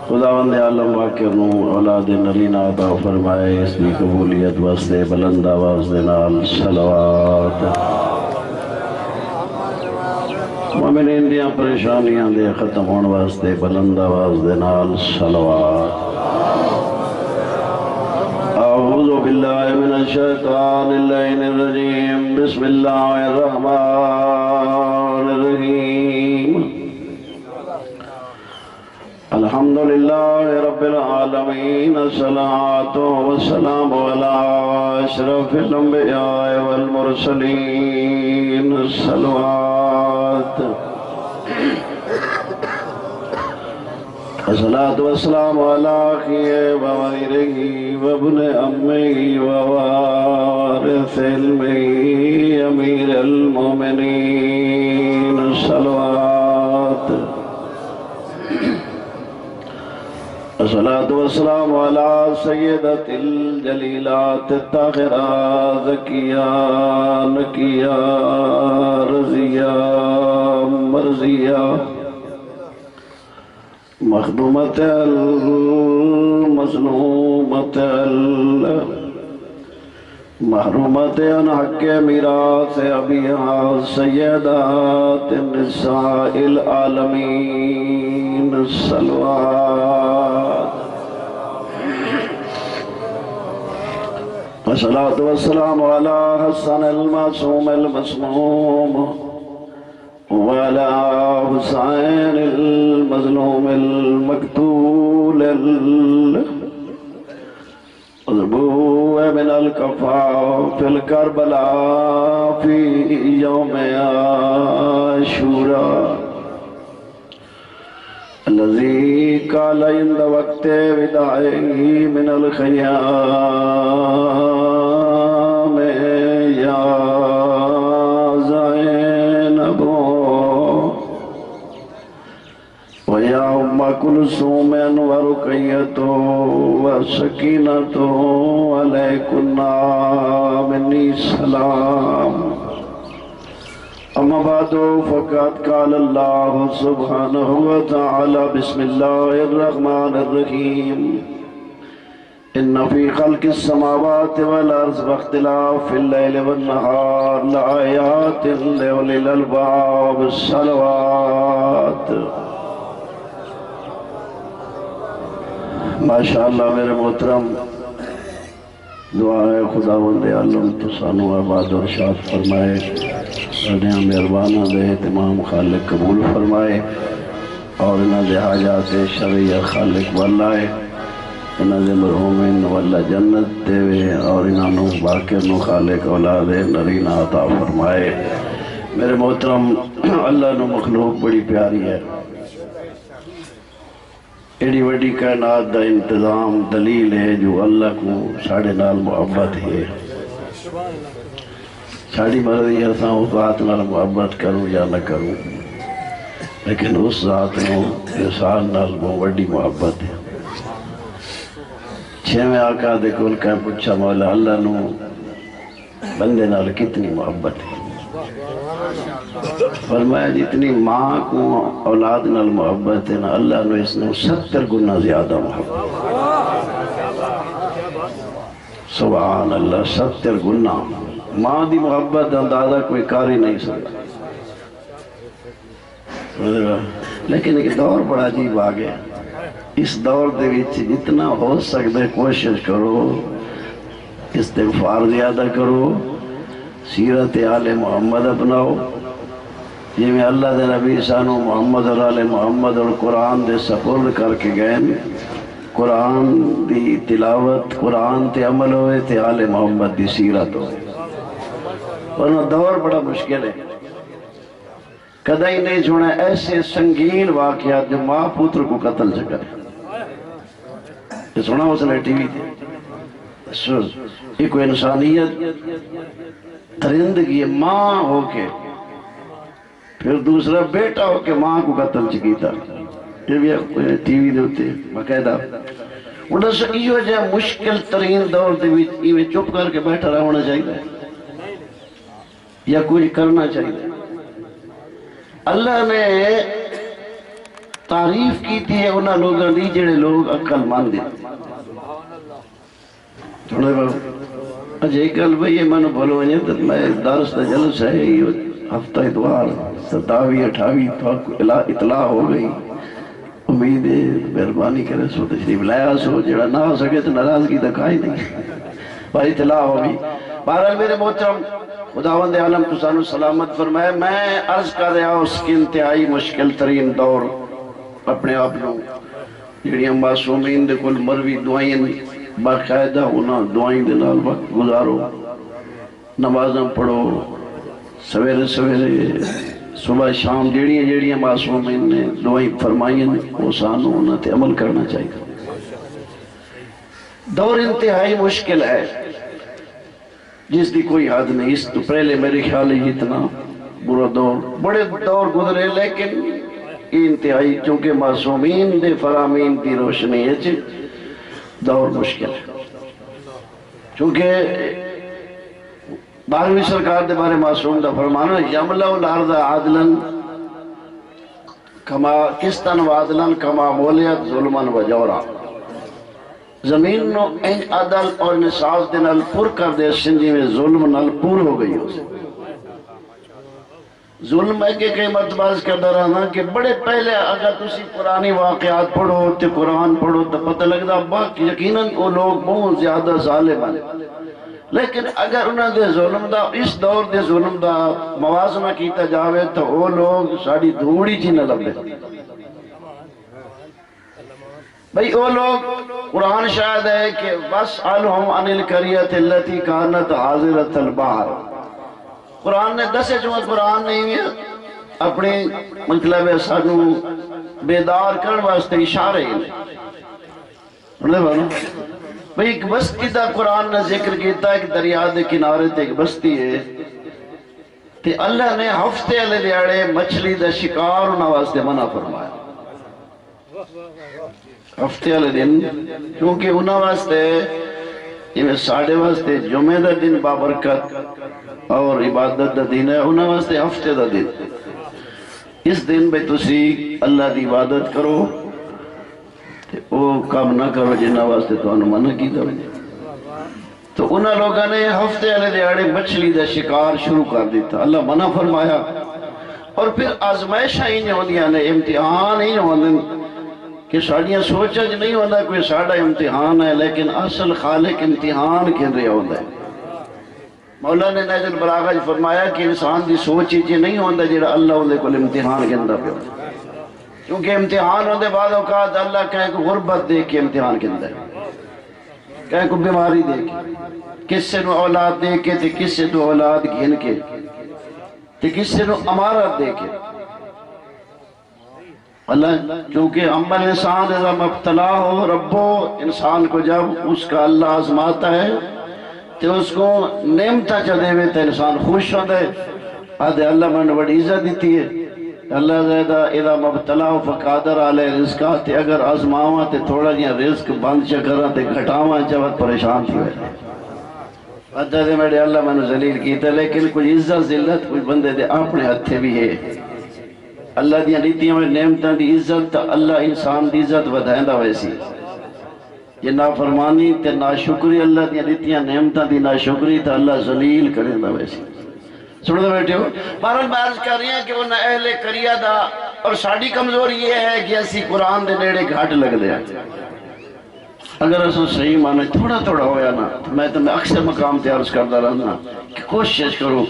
خداوند عالم واقع نو اولاد نرینا عطا فرمائے، اس کی قبولیت واسطے بلند آواز دے نال صلوات۔ مومنین دیاں پریشانیاں دے ختم ہون واسطے بلند آواز دے نال صلوات۔ اعوذ باللہ من الشیطان اللعین الرجیم، بسم اللہ الرحمن الرحیم۔ الحمدللہ رب العالمین، الصلاة والسلام علی اشرف الانبیاء والمرسلین، الصلوات۔ الصلاة والسلام علی اخیہ وغیرہ وابن امہ ووارث علمہ امیر المومنین، الصلوات۔ الصلاة والسلام على سيدة الجليلات الطاهرات زكية نقية رضية مرضية مخدومة المظلومة محرومة عن حق میراث أبيها سيدات النساء العالمين، الصلوات۔ والصلاة والسلام على حسن المعصوم المسموم وعلى حسين المظلوم المقتول الضبوع من الكفاء في الكربلاء في يوم عاشوراء الذي قال عند وقت وداعه من الخيام يا زينب ويا أم كلثوم ورقية وسكينة عليكن مني سلام۔ أما بعد فقد قال الله سبحانه وتعالى بسم الله الرحمن الرحيم إن في خلق السماوات والأرض واختلاف الليل والنهار لآيات لأولي الألباب، الصلوات۔ ماشاءاللہ میرے محترم، دعا ہے خداوند عالم تو سانو آباد اور شاد فرمائے، رنیاں مہربانہ دے تمام خالق قبول فرمائے، اور انہاں دے حاجات شرعیہ خالق واللہ انہاں دے مرحومین واللہ جنت دے، اور انہاں نو باقر نو خالق اولاد نرینہ عطا فرمائے۔ میرے محترم، اللہ نو مخلوق بڑی پیاری ہے، ایڈی وڈی کائنات دا انتظام دلیل ہے جو اللہ کو ساڑھے نال محبت ہے۔ ساڑھی مرضی اساں اس ذات نال محبت کروں یا نہ کروں، لیکن اس ذات نو انسان نال بہت وڈی محبت ہے۔ چھویں آقا دے کول کہیں پوچھا مولا اللہ نو بندے نال کتنی محبت ہے؟ فرمایا جتنی ماں کو اولاد نال محبت ہے نا، اللہ نے اس نے 70 گنا زیادہ محبت۔ سبحان اللہ، 70 گنا ماں دی محبت اندازہ کوئی کار ہی نہیں سکتا۔ لیکن ایک دور بڑا عجیب آ گیا، اس دور دے وچ جتنا ہو سکتا ہے کوشش کرو، استغفار زیادہ کرو، سیرت آل محمد اپناؤ، جی میں اللہ دے نبی سانو محمد اور آل محمد اور قرآن دے سپرد کر کے گئے، قرآن دی تلاوت، قرآن تے عمل ہوئے تے آل محمد دی سیرت ہوئے، ورنہ دور بڑا مشکل ہے۔ کدہ ہی نہیں سنا ایسے سنگین واقعات جو ماں پوتر کو قتل چکا ہے، یہ سنا اس نے ٹی وی تھے۔ ایک انسانیت درندگی ماں ہو کے، پھر دوسرا بیٹا ہو کے ماں کو قتل چکیتا، یہ بھی ٹی وی دے ہوتے باقاعدہ۔ انہوں سے یہ جائے مشکل ترین دور دے بھی چپ کر کے بیٹھا رہا ہونا چاہیے یا کچھ کرنا چاہیے۔ اللہ نے تعریف کی تھی ہے انہاں لوگوں دی جڑے لوگ عقل مند ہیں. سنو بابا اجے کل بھئی میں نے بولو ونجے تو میں درس دا جلسہ ہے ہفتہ اتوار 27-28 اطلاع ہو گئی. امید ہے مہربانی کرے سو تشریف لایا سو جڑا نہ ہو سکے تو ناراضگی دکھائی نہیں پر اطلاع ہوگی. بہرحال میرے محترم خداوند عالم تسانو سلامت فرمائے. میں عرض کر رہا ہوں اس کی انتہائی مشکل ترین دور اپنے آپ لوں جڑیاں معصومین دے کل مروی دعائیں باقاعدہ انہاں دعائیں دے نال وقت گزارو، نمازاں پڑھو، سویرے سویرے صبح شام جیڑیاں معصومین نے دعائیں فرمائیں وہ سانو انہاں تے عمل کرنا چاہیے. دور انتہائی مشکل ہے جس دی کوئی حد نہیں. اس تو پہلے میرے خیال ہے اتنا برا دور بڑے دور گزرے لیکن انتہائی چونکہ معصومین دے فرامین دی روشنی ہے دور مشکل ہے. چونکہ 12ویں سرکار دے بارے معصوم دا فرمانا یملأ الارض عدلا کما قسطا وعدلا کما مولئت ظلما و جورا. زمین نو این عدل اور انصاف دے نال پر کر دے سنجی میں ظلم نال پور ہو گئی ہو. ظلم ہے کہ کئی مرتبہ اس کا ڈرانا کہ بڑے پہلے اگر تسی قرآنی واقعات پڑھو تے قرآن پڑھو تو پتہ لگتا باقی یقیناً وہ لوگ بہت زیادہ ظالم ہیں. لیکن اگر انہوں نے ظلم دا اس دور دے ظلم دا موازنہ کیتا جاوے تو وہ لوگ ساڑی دھوڑی چی نہ لبے. بھئی وہ لوگ قرآن شاہد ہے کہ وَاسْأَلْهُمْ عَنِ الْقَرْيَةِ الَّتِي كَانَتْ حَاضِرَةَ الْبَحْرِ. قرآن نے دسے جو قرآن نہیں ہے اپنی مطلب ہے سانو بیدار کرن واسطے اشارے ہی نہیں. بھئی ایک بستی دا قرآن نے ذکر کیتا ہے کہ دریا دے کنارے تے ایک بستی ہے تے اللہ نے ہفتے علیہ دیاڑے مچھلی دا شکار انہاں واسطے منع فرمایا. ہفتے علیہ دن کیونکہ انہاں واسطے یہ ساڑھے واسطے جمعہ دا دن بابرکت اور عبادت دا دن ہے. انہاں واسطے ہفتے دا دن اس دن بھئی تسی اللہ دی عبادت کرو وہ کام نہ کرو جنہ واسطے تو انہوں منع کی دو. تو انہاں لوگوں نے ہفتے علیہ دیاڑے مچھلی دا شکار شروع کر دیتا. اللہ منع فرمایا اور پھر آزمائشاں ہی نہیں ہوندیاں نے امتحان ہی نہیں ہوندے کہ ساڑیاں سوچا جو نہیں ہوندہ کوئی ساڑا امتحان ہے لیکن اصل خالق امتحان کن رہا ہوندہ ہے. مولا نے نہج البلاغہ فرمایا کہ انسان دی سوچی جو نہیں ہوندہ جڑا اللہ ہوندے کو امتحان کندہ پہ ہوندہ کیونکہ امتحان ہوندے بعد اوقات اللہ کہیں کو غربت دے کے امتحان کندہ ہے، کہیں کو بیماری دے کے، کس سے نو اولاد دے کے تے کس سے نو اولاد گھن کے تے کس سے نو امارت دے کے. اللہ چونکہ عمل انسان اذا مبتلا ہو ربو انسان کو جب اس کا اللہ آزماتا ہے تو اس کو نعمتہ چاہتے ہوئے تو انسان خوش ہوتا ہے. آدھے اللہ میں نے بڑی عزت دیتی ہے. اللہ زیدہ اذا مبتلا ہو فقادر علیہ رزقہ تے اگر آزماواں تے تھوڑا جہاں رزق بند چکرہ تے گھٹاواں چاہت پریشان تھی ہوئے. آدھے دے میرے اللہ میں نے ذلیل کیتا لیکن کوئی عزت ذلت کوئی بندے دے اپنے ہتھے بھی ہے. اللہ دیا نیتیاں میں نعمتاں دی عزت تا اللہ انسان دی عزت ودھائندہ ویسی. یہ نافرمانی تے ناشکری اللہ دیا نیتیاں نعمتاں دی ناشکری تا اللہ ذلیل کریندہ ویسی. سنو دے بیٹھے ہو بہرحال میں عرض کر رہی ہیں کہ وہ اہل قریہ دا اور ساڑی کمزور یہ ہے کہ اسی قرآن دے نیڑے گھاٹ لگ دیا. اگر اسو صحیح مانے تھوڑا تھوڑا ہویا نا میں تمہیں اکثر مقام تے عرض کردہ رہنا کہ کوشش کرو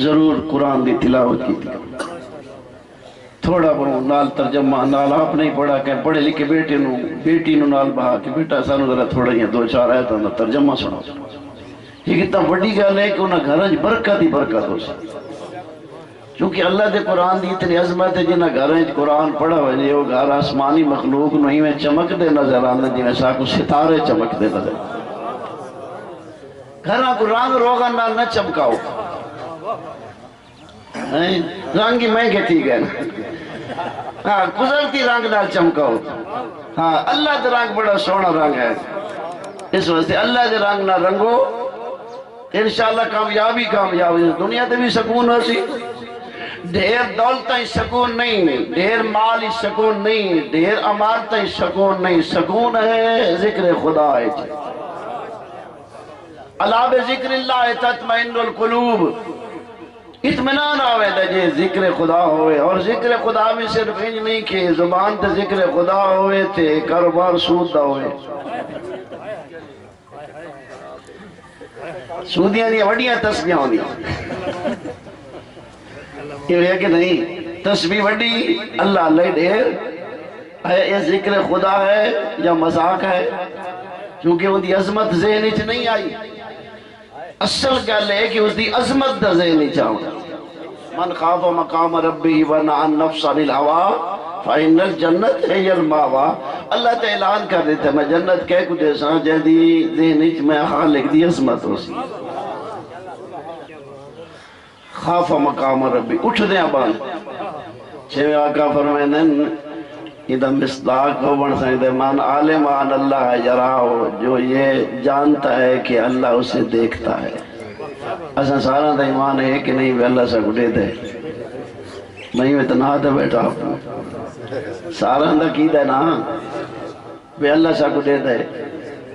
ضرور قرآن دی تلاوت کی تھی تھوڑا بہت نال ترجمہ نال آپ نہیں پڑھا کہ پڑھے لکھے بیٹی نو نال بہا کہ بیٹا سانو ذرا تھوڑا ہی 2-4 آیتاں دا ترجمہ سنو. یہ کتنا بڑی گل ہے کہ انہاں گھریں برکت ہی برکت ہو سی چونکہ اللہ دے قرآن دی اتنی عظمت ہے جنہاں گھریں قرآن پڑھا ہوئے وہ گھر آسمانی مخلوق نہیں میں چمک دے نظر آنا جنہیں ساکو ستارے چمک دے نظر. گھراں کو رنگ روغن نال نہ چمکاؤ رنگ ہی مہنگے تھی گئے ہاں گزرتی رنگ نال چمکاؤ. ہاں اللہ دے رنگ بڑا سونا رنگ ہے اس واسطے اللہ دے رنگ نہ رنگو انشاءاللہ کامیابی دنیا تے بھی سکون ہو سی ڈھیر دولت ہی سکون نہیں، ڈھیر مال ہی سکون نہیں، ڈھیر عمارت ہی سکون نہیں، سکون ہے ذکر خدا ہے۔ الا بذکر اللہ تطمئن القلوب، اطمینان آوے دے ذکر خدا ہوئے، اور ذکر خدا میں صرف انج نہیں کہ زبان تے ذکر خدا ہوئے تے کاروبار سود دا ہوئے۔ سودیاں نہیں وڈیاں تسبیحاں ہوندیاں، یہ ہے کہ نہیں؟ تسبیح وڈی اللہ اللہ ڈھیر ہے، یہ ذکر خدا ہے یا مذاق ہے؟ کیونکہ وہ دی عظمت ذہن وچ نہیں آئی۔ اصل گل ہے کہ اس دی عظمت دا ذہن وچ آؤ۔ من خاف مقام ربی ونہا النفس عن الہوا فإن الجنت ہے الماوا۔ اللہ تے اعلان کر دیتا میں جنت کہہ کو دے ساں جہدی ذہن وچ میں خالق دی عظمت ہو سی۔ خاف مقام ربی اٹھ دیں ابان چھویں آقا فرمائنن ادھا مصداق ہو بن سکتے من عالم عن اللہ یراہو، جو یہ جانتا ہے کہ اللہ اسے دیکھتا ہے۔ اساں سارا دا ایمان ہے کہ نہیں بھی اللہ سے گھٹے دے، نہیں میں تنہا دے بیٹھا آپ سارا دا کی دے نا بھی اللہ سے گھٹے دے،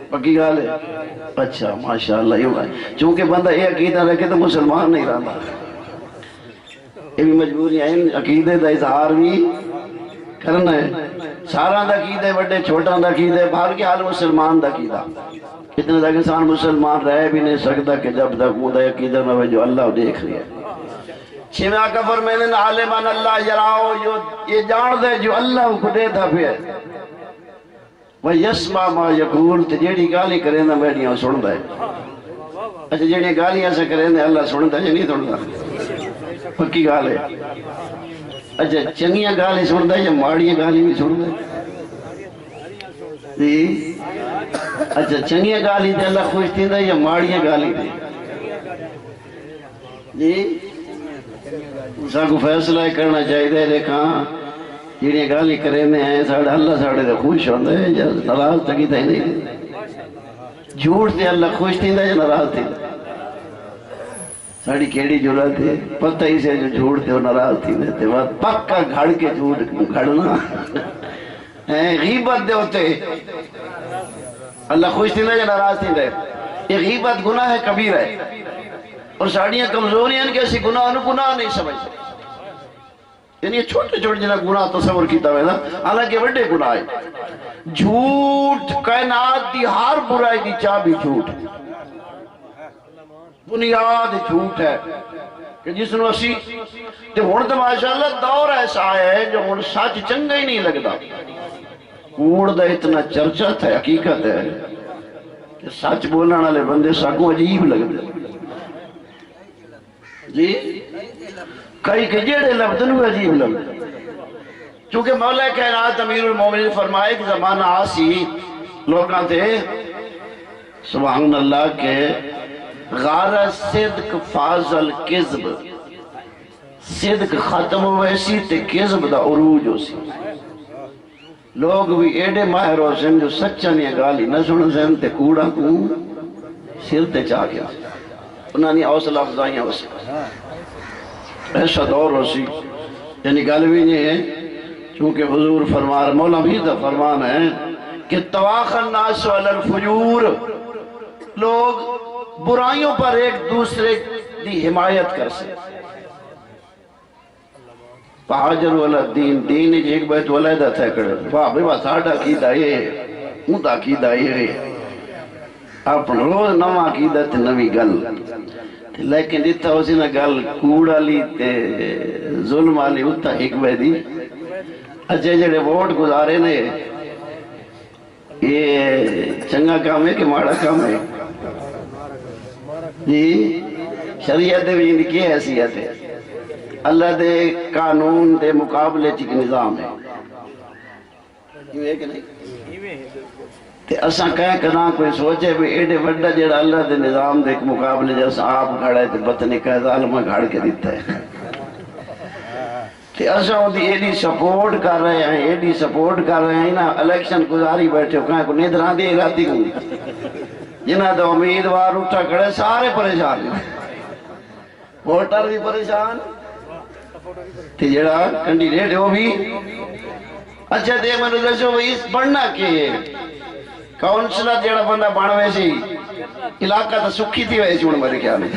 پکی گال ہے؟ اچھا ماشاءاللہ یہ بھائی، چونکہ بندہ یہ عقیدہ رکھے تو مسلمان نہیں رہتا، یہ بھی مجبوری ہے عقیدے دا اظہار بھی کرنا ہے۔ سارا دا عقیدہ بڑے چھوٹا دا عقیدہ، بہر کے حال مسلمان دا عقیدہ۔ اتنا تک انسان مسلمان رہ بھی نہیں سکتا کہ جب تک وہ دا عقیدہ نہ ہو جو اللہ دیکھ رہی ہے۔ چھویں آقا فرمائنن عالم ان اللہ یراہو، یہ جان دے جو اللہ کو دے تھا پھر وَيَسْمَعْ مَا يَقُولُ، تے جیڑی گالی کریں نا میڈیاں سن دے۔ اچھا جیڑی گالیاں سے کریں نا اللہ سن دے یا نہیں سن دے؟ پکی گال ہے۔ اچھا چنگیاں گالی سن دے یا ماڑیاں گالی بھی سن دے؟ جی اچھا چنگیاں گالی دے اللہ خوش تھی دے یا ماڑیاں گالی دے؟ جی ساکو فیصلہ کرنا چاہیے دے دیکھاں جیڑی گالی کریں ہیں ساڑھے اللہ ساڑھے دے خوش ہوندے یا ناراض تکی تھی نہیں؟ جھوٹ سے اللہ خوش تھی دے یا ناراض تھی دے؟ ساڑھی کیڑی جرات ہے پتہ ہی سے جو جھوٹ تھے وہ ناراض تھی دے تے بعد پکا گھڑ کے جھوٹ گھڑنا غیبت دے ہوتے اللہ خوش تھی دے یا ناراض تھی دے؟ یہ غیبت گناہ ہے کبیر ہے، اور ساڑھیاں کمزوریاں کہ ایسی گناہ انہوں گناہ نہیں سمجھ سکتے، یعنی یہ چھوٹے چھوٹے جنہ گناہ تصور کیتا ہوئے نا، حالانکہ بڑے گناہ ہے۔ جھوٹ کائنات دی ہر برائی دی چابی جھوٹ، بنیاد جھوٹ ہے کہ جس نے اسی تے ہن تے ماشاءاللہ دور ایسا ہے جو ہن سچ چنگا ہی نہیں لگدا، کوڑ دا اتنا چرچا تھا، حقیقت ہے کہ سچ بولنے والے بندے ساکو عجیب لگتے جی، کئی کہ جیڑے لفظن ہوئے عجیب لفظ، چونکہ مولا کائنات امیر المومنین فرمائے کہ زمانہ آسی لوگاں تھے سبحان اللہ کے غارہ صدق فاضل کذب، صدق ختم ہوئے سی تے کذب دا عروج ہو سی، لوگ بھی ایڈے ماہر ہو سن جو سچا نہیں گالی نہ سن سن تے کوڑا کو سر تے چاہ گیا، انہاں نے حوصلہ افزائیاں ہو سی، ایسا دور ہو سی، یعنی گل بھی نہیں ہے، چونکہ حضور فرمان مولا بھی دا فرمان ہے کہ تواخ الناس علی الفجور، لوگ برائیوں پر ایک دوسرے دی حمایت کر سے، فہاجر والا دین، دین ایک بیت ولیدہ تھے کرے، واہ بھئی واہ ساڑھا کیدہ یہ اونتا کیدہ یہ اپن روز نوہ کیدہ تے نوی گل، لیکن جتا ہو سی نا گل کوڑا لی تے ظلم آلی اتا حکمہ دی، اچھے جڑے ووٹ گزارے نے یہ چنگا کام ہے کہ ماڑا کام ہے؟ جی شریعت بھی ان کی حیثیت ہے، اللہ دے قانون دے مقابلے چک نظام ہے، یہ ہے کہ نہیں؟ تے اساں کہیں کنا کوئی سوچے بھی ایڈے وڈا جڑا اللہ دے نظام دے مقابلے جیسا آپ گھڑے تے بطنی کہہ ظالمہ گھڑ کے دیتا ہے، تے اساں ہوں دی ایڈی سپورٹ کر رہے ہیں، ایڈی سپورٹ کر رہے ہیں نا، الیکشن گزاری بیٹھے ہو کہیں کو نیدران دی راتی ہوں جنہ دے امیدوار اٹھا کھڑے سارے پریشان ہیں، ووٹر بھی پریشان تے جڑا کینڈیڈیٹ ہے وہ بھی اچھا دے میں دسو اس بننا کہ کاؤنسلر جڑا بندہ بن ویسی علاقہ تو سکھی تھی ویسی ہوں میرے خیال میں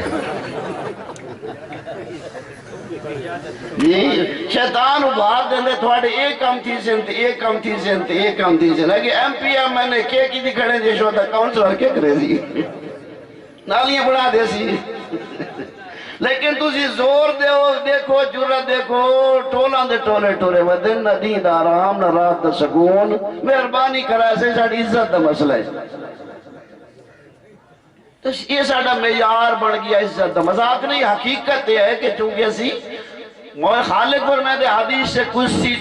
شیطان ابھار دیندے تھوڑے ایک کام تھی سنتے ایک کام تھی سنتے ایک کام تھی سنتے کہ ایم پی ایم میں نے کی دی کھڑے جیشو تھا کاؤنسلر کیا کرے سی نالیاں بڑھا دے سی لیکن تسی زور دیکھو جرت دیکھو ٹولاں دے ٹولے ٹولے ودن نہ دین دا آرام نہ رات دا سکون مہربانی کرا سے ساڑی عزت دا مسئلہ ہے تو یہ ساڑا معیار بڑھ گیا عزت دا مذاق نہیں حقیقت یہ ہے کہ چونکہ اسی موئے خالق فرمائے حدیث سے کچھ سی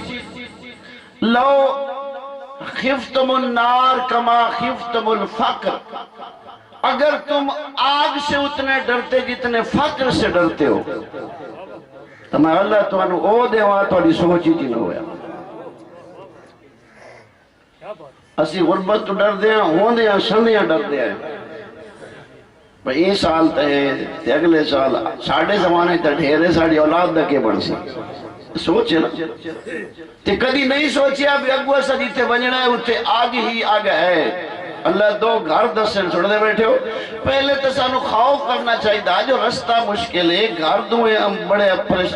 لو خفتم النار کما خفتم الفقر اگر تم آگ سے اتنے ڈرتے جتنے فقر سے ڈرتے ہو تو میں اللہ تو انہوں او دے وہاں تو انہی سوچی تھی نہ ہویا اسی غربت تو ڈر دے ہیں ہون دے ہیں سن دے ہیں ڈر دے ہیں یہ سال تے اگلے سال ساڑھے زمانے تے ڈھیرے ساڑھی اولاد دکے بڑھ سی سوچے نا تے کدی نہیں سوچیا بھی اگوہ سجیتے بننا ہے اتے آگ ہی آگ ہے اللہ دو گھر دسن چھوڑ دے بیٹھے ہو پہلے تو سانو خوف کرنا چاہیے دا جو رستہ مشکل ہے گھر دوں بڑے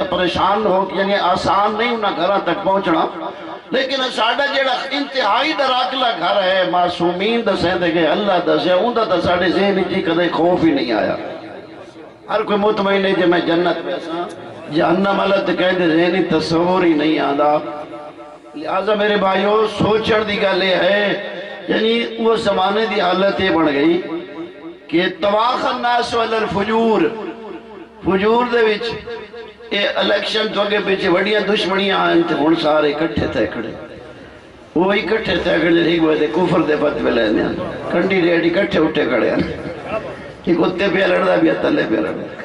پریشان ہو یعنی آسان نہیں انہا گھران تک پہنچنا لیکن ساڑھا جیڑا انتہائی دراکلہ گھر ہے معصومین دسیں دے گئے اللہ دسیں اندھا تا ساڑھے ذہن جی کدھے خوف ہی نہیں آیا ہر کوئی مطمئن ہے جے میں جنت میں جہنم اللہ تے کہیں دے ذہنی تصور ہی نہیں آدھا لہذا میرے بھائیوں سوچڑ دی گالے ہے یعنی وہ زمانے دی حالت یہ بڑھ گئی کہ تواخ الناس والا الفجور فجور دے وچ الیکشن تو کے پیچھے بڑیاں دشمنیاں آئیں تھے ہون سارے اکٹھے تھے کھڑے وہ اکٹھے تھے کھڑے ٹھیک ہوئے تھے کفر دے پت پہ لینے کنڈی ریڈی اکٹھے اٹھے کھڑے ہیں کہ کتے پہ لڑدا بھی تلے پہ لڑدا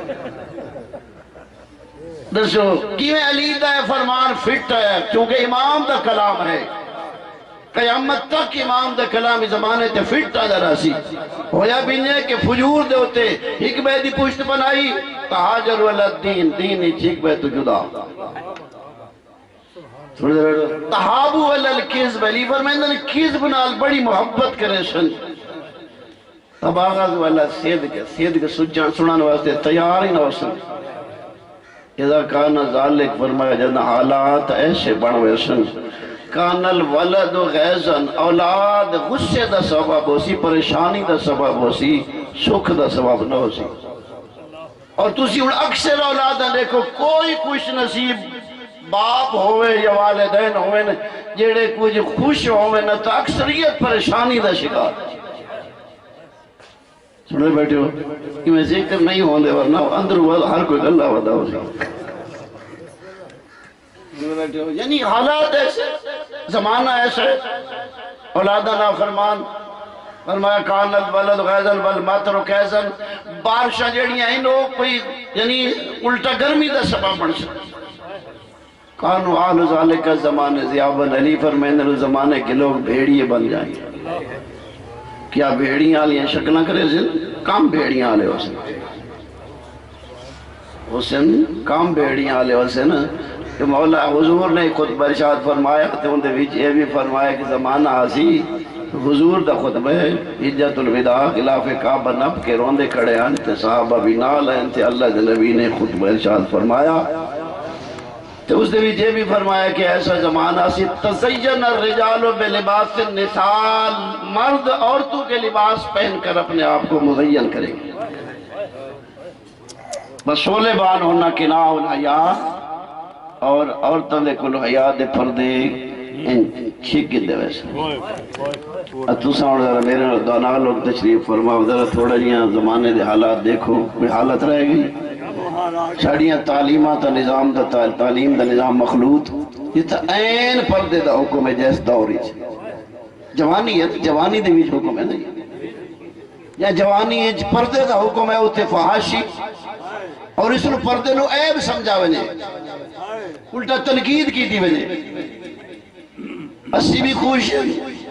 دسو کیویں علی دا فرمان فٹ ہے چونکہ امام دا کلام ہے قیامت تک امام دا کلامی زمانے تے فٹ آدھا راسی ہویا بھی نہیں کہ فجور دے ہوتے ایک بے دی پوشت بنائی تحاجر والا دین دین ہی چیک بے تو جدا تحابو والا الکذب علی فرمائندہ نے کذب نال بڑی محبت کرے سن تب آغاز والا سید کے سنان واسطے تیار ہی نہ ہو سن اذا کانا ذالک فرمایا جدنا حالات ایسے بڑھوے سن کانل ولد غیزن اولاد غصے دا سبب ہو سی پریشانی دا سبب ہو سی سکھ دا سبب نہ ہو سی اور تسی ان اکثر اولادہ دیکھو کوئی خوش نصیب باپ ہوئے یا والدین ہوئے جیڑے کچھ خوش ہوئے نہ تو اکثریت پریشانی دا شکار سنے بیٹھے ہو کہ میں ذکر نہیں ہوندے ورنہ اندر ہر کوئی اللہ ودا ہو سی یعنی حالات ایسے زمانہ ایسے اولادہ نافرمان فرمایا کان الولد غیزن والمطر کیزن بارشاں جڑیاں ہیں لوگ کوئی یعنی الٹا گرمی دا سبب بن سکتا کانو آل ذالک زمانے زیابن علی فرمائندر زمانے کے لوگ بھیڑیے بن جائیں کیا بھیڑیاں آلیاں شکلیں کرے سن کام بھیڑیاں آلے ہو سن حسن کام بھیڑیاں آلے ہو سن کہ مولا حضور نے خطبہ ارشاد فرمایا تو ان دے وچ یہ بھی فرمایا کہ زمانہ آسی حضور دا خطبہ ہے حجت الوداع خلاف کعبہ نب کے روندے کھڑے ہیں تے صحابہ بھی نال ہیں تے اللہ دے نبی نے خطبہ ارشاد فرمایا تو اس دے وچ یہ بھی فرمایا کہ ایسا زمانہ آسی تزین الرجال بلباس النساء مرد عورتوں کے لباس پہن کر اپنے آپ کو مزین کریں گے بس شولے بان ہونا کناہ الحیاء اور عورتوں دے کلو حیاء دے پردے چھک دے ویسے تو ساؤں ذرا میرے دونا لوگ تشریف فرماؤ ذرا تھوڑا جیاں زمانے دے حالات دیکھو کوئی حالت رہ گئی ساڑیاں تعلیمات دا نظام دا تعلیم دا نظام مخلوط یہ تا این پردے دا حکم ہے جیس دوری جوانی ہے جوانی دے بیچ حکم ہے نہیں یا جوانی ہے پردے دا حکم ہے اتے فحاشی اور اس نے پردے نو عیب سمجھا وجہ الٹا تنقید کی تھی وجہ اسی بھی خوش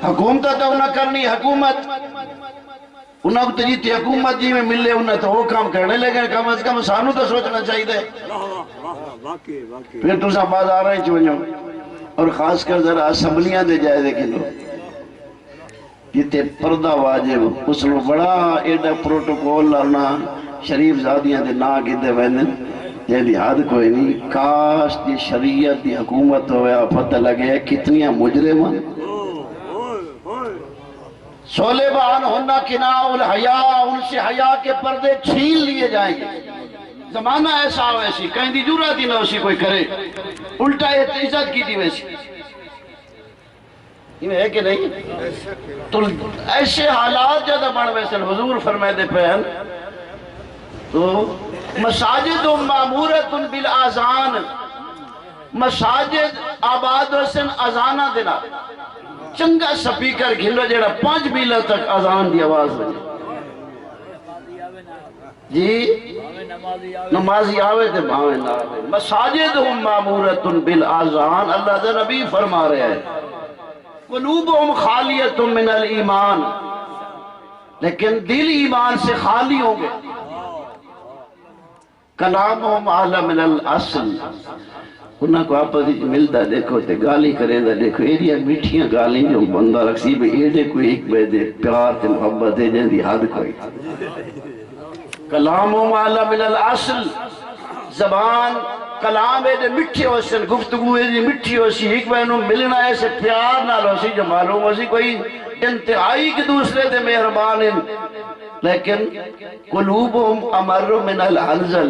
حکومت تو انہاں کرنی حکومت انہاں کو تجیتی حکومت جی میں ملے انہاں تو وہ کام کرنے لگے کم از کم سانو تو سوچنا چاہیے دے پھر تسا بازار چونو اور خاص کر ذرا اسمبلیاں دے جائے کلو جتے پردہ واجب اس میں بڑا ایڈا پروٹوکول لانا شریف زادیاں دے نا کیتے ویندن جیدی حد کوئی نہیں کاش دی شریعت دی حکومت ہویا پتہ لگے کتنیاں مجرمان سولیبان ہونا کناء الحیاء ان سے حیاء کے پردے چھین لیے جائیں گے زمانہ ایسا ہو ایسی کہیں دی جرات ہی نہ اسی کوئی کرے الٹا عزت کی دی ویسی یہ ہے کہ نہیں تو ایسے حالات جدہ بڑھ ویسے حضور فرمائے دے پہن تو مساجد معمورت بالآذان مساجد آباد وسن اذانہ دینا چنگا سپیکر گھلو جیڑا 5 میلہ تک اذان دی آواز بجے جی نمازی آوے تھے بھاوے نہ آوے مساجد معمورت بالآذان اللہ دے نبی فرما رہے ہیں قلوبہم خالیت من الایمان لیکن دل ایمان سے خالی ہوں گے کلامہم اعلی من الاصل انہاں کو آپس ملتا دیکھو تے گالی کرے دا دیکھو ایڈیاں میٹھیاں گالی جو بندہ رکھسی بے ایڈے کوئی ایک بے دے پیار تے محبت دے جن دی حد کوئی کلامہم اعلی من الاصل زبان کلام ہے دے مٹھی ہو سن گفتگو ہے دے مٹھی ہو سی ایک بہنوں ملنا ایسے پیار نہ لو سی جو معلوم ہو سی کوئی انتہائی کے دوسرے دے مہربان ہیں لیکن قلوبہم امر من الحنزل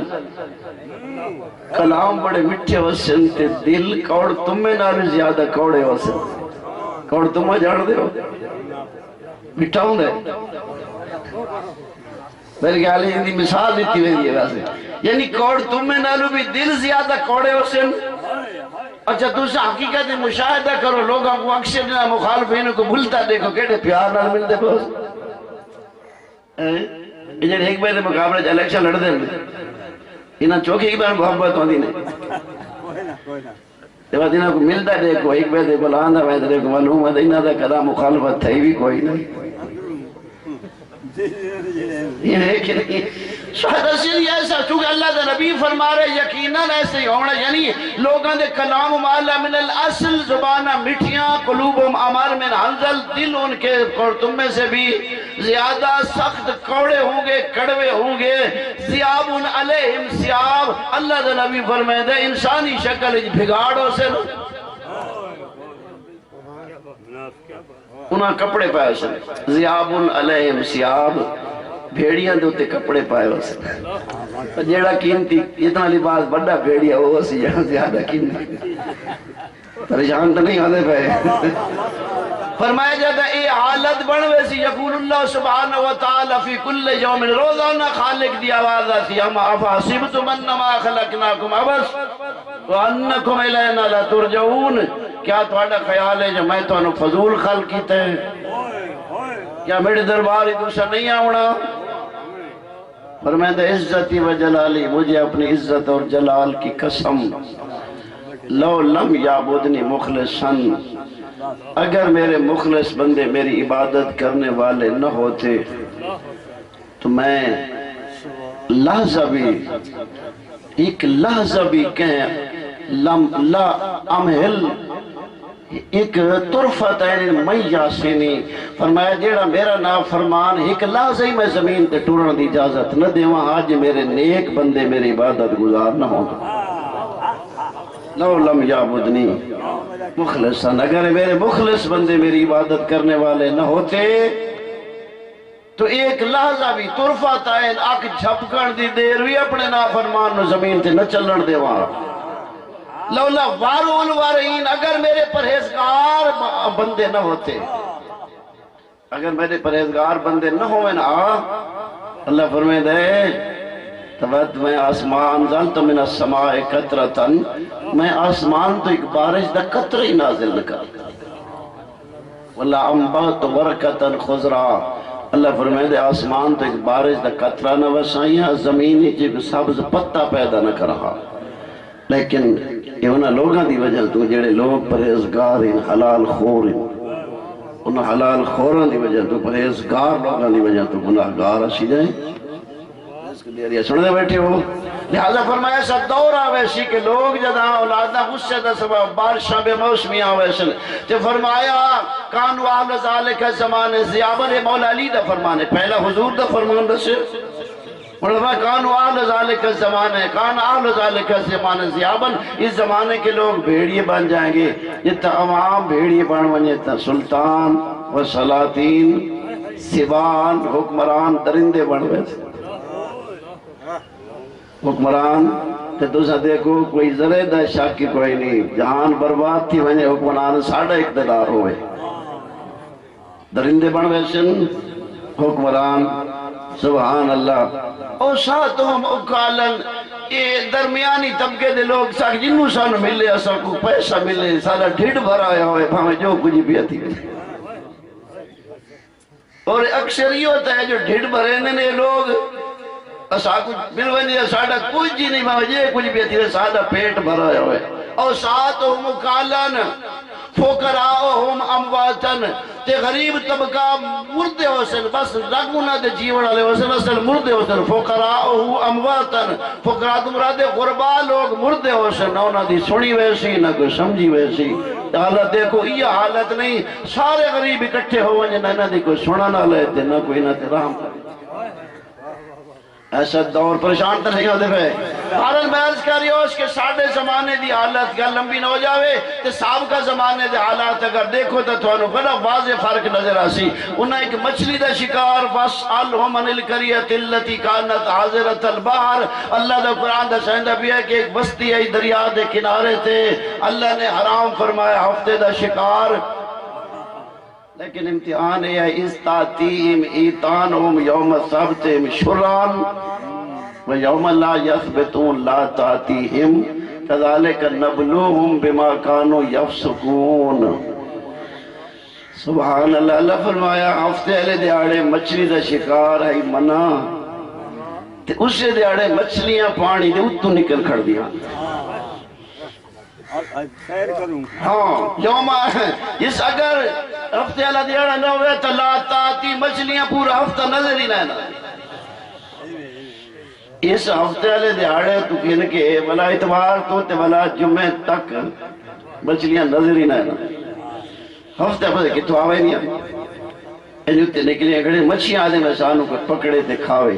کلام بڑے مٹھے ہو سن تے دل کوڑ تمہیں نہ بھی زیادہ کوڑے ہو سن کوڑ تمہیں جاڑ دے ہو مٹھا ہوں دے میرے خیال ہے یہ مثال دیتی ہوئی ہے ویسے یعنی کوڑ تمہیں نالو بھی دل زیادہ کوڑے ہو سن اچھا دوسرا حقیقت مشاہدہ کرو لوگوں کو اکثر جنہ مخالفین کو بھولتا دیکھو کہتے پیار نال ملتے بہت یہ جن ایک بہت مقابلے جو الیکشن لڑ دیں انہاں چوکی ایک بہت محبت ہوندی نہیں جب انہاں کو ملتا دیکھو ایک بہت کو لاندہ بہت دیکھو معلوم ہے انہاں دا کدا مخالفت تھئی بھی کوئی نہیں یہ ہے کہ نہیں شاید اصلی ایسا چونکہ اللہ دا نبی فرما رہے یقیناً ایسے ہی ہونا یعنی لوگاں دے کلام معالی من الاصل زبانہ مٹھیاں قلوبہم امر من حنزل دل ان کے تم میں سے بھی زیادہ سخت کوڑے ہوں گے کڑوے ہوں گے ثیاب علیہم ثیاب اللہ دا نبی فرمائے دے انسانی شکل بھگاڑوں سے انہاں کپڑے پائے سے ذیاب علیہم ثیاب بھیڑیاں دوتے کپڑے پائے سے جیڑا قیمتی اتنا لباس بڑا بھیڑیا ہو سی جہاں زیادہ قیمتی پریشان تو نہیں ہوتے پہ فرمایا جاتا اے حالت بڑھوے سی یقول اللہ سبحانہ وتعالی فی کل یوم روزانہ خالق دی آواز آتی ہم افحسبتم انما خلقناکم عبث وانکم الینا لا ترجعون کیا تھوڑا خیال ہے جو میں تو انہوں فضول خلق کیتے ہیں کیا میرے دربار دوسرا نہیں آونا فرمائے عزتی و جلالی مجھے اپنی عزت اور جلال کی قسم لو لم یعبدنی مخلصاً اگر میرے مخلص بندے میری عبادت کرنے والے نہ ہوتے تو میں لحظہ بھی ایک لحظہ بھی کہیں لا امہل ایک طرفت یعنی میں یاسینی فرمایا جیڑا میرا نام فرمان ایک لحظہ ہی میں زمین تے ٹورن دی اجازت نہ دے وہاں آج میرے نیک بندے میری عبادت گزار نہ ہوں لو لم یعبدنی مخلصاً اگر میرے مخلص بندے میری عبادت کرنے والے نہ ہوتے تو ایک لحظہ بھی طرفت آئین آکھ جھپکن دی دیر بھی اپنے نافرمان نو زمین تے نہ چلن دے وہاں لولا وارون وارین اگر میرے پرہیزگار بندے نہ ہوتے اگر میرے پرہیزگار بندے نہ ہوئے نا اللہ فرمائے دے تبت میں آسمان زلت من السماء قطرتن میں آسمان تو ایک بارش دا قطر ہی نازل نہ کر واللہ انبات ورکتن خضرا اللہ فرمائے دے آسمان تو ایک بارش دا قطرہ نہ وسائیاں زمینی جب سبز پتہ پیدا نہ کرہا لیکن یہ انہاں لوگاں دی وجہ تو جڑے لوگ پرہیزگار ہیں حلال خور ہیں انہاں حلال خوراں دی وجہ تو پرہیزگار لوگاں دی وجہ تو گناہگار اسی جائیں سننے بیٹھے ہو. لہذا فرمایا ایسا دور آوے سی کہ لوگ جدہ اولادہ غصے دا سبب بارشاں بے موسمی آوے سن تو فرمایا کانو آل ذالک زمانے زیابر مولا علی دا فرمانے پہلا حضور دا فرمان دا سے فرمایا کانو آل ذالک زمانے کان آل ذالک زمانے زیابن اس زمانے کے لوگ بھیڑیے بن جائیں گے جتا عوام بھیڑیے بن ونجے تا سلطان و سلاطین سبان حکمران درندے بن ویسے حکمران تے دوسرا دیکھو کوئی ذرے دا شک کی کوئی نہیں جہان برباد تھی وجہ حکمران ساڑھا اقتدار ہوئے درندے بن ویسن حکمران سبحان اللہ اور ساتھوں اکالن یہ درمیانی طبقے دے لوگ ساکھ جنہوں سانو ملے اسا کو پیسہ ملے سارا ڈھڑ بھرا ہوئے بھامے جو کچھ بھی آتی اور اکثر یہ ہوتا ہے جو ڈھڑ بھرے نے لوگ اسا کچھ ملوانی ساڑھا کچھ جی نہیں باوجہ کچھ بھی آتی ہے سادہ پیٹ بھرا ہوئے اور ساتھوں اکالن فقراؤہم امواتن تے غریب طبقہ مردے ہو سن بس رگونا دے جیوڑا لے ہو سن اصل مردے ہو سن فقراؤہم امواتن فقراء مراد غربا لوگ مردے ہو سن نہ انہاں دی سنی ویسی نہ کوئی سمجھی ویسی حالت دیکھو یہ حالت نہیں سارے غریب اکٹھے ہو ونجے نہ انہاں دی کوئی سنا نہ لے تے نہ کوئی نہ تے رحم کرے ایسا دور پریشان تو نہیں ہوتے پہ حالت میں عرض کر رہی ہو اس کے ساڑھے زمانے دی حالت کیا لمبی نہ ہو جاوے تے سابقہ زمانے دی حالات اگر دیکھو تو تھوانو بڑا واضح فرق نظر آسی انہاں ایک مچھلی دا شکار وَاسْأَلْهُمْ عَنِ الْقَرْيَةِ الَّتِي كَانَتْ حَاضِرَةَ الْبَحْرِ اللہ دا قرآن دا سہندہ بھی ہے کہ ایک بستی ہے دریا دے کنارے تھے اللہ نے حرام فرمایا ہفتے دا شکار لیکن امتحان ہے استاتیم ایتانہم یوم سبتہم شران و یوم لا یثبتون لا تاتیہم کذالک نبلوہم بما کانوا یفسقون سبحان اللہ اللہ فرمایا ہفتے علیہ دیاڑے مچھلی دا شکار ہے منع تے اسے دیاڑے مچھلیاں پانی دے اتو نکل کھڑ دیا ہاں یوم اس اگر ہفتے اللہ دیاڑا نہ ہوئے تو لا تاتی مچھلیاں پورا ہفتہ نظر ہی نہ اس ہفتے اللہ دیاڑے تو کہنے کے بلا اتوار تو تے بلا جمعہ تک مچھلیاں نظر ہی نہ ہفتہ پتہ کہ تو آوے نہیں آئے انہوں تے نکلے اگڑے مچھیاں آدھے میں سانوں کو پکڑے تے کھاوے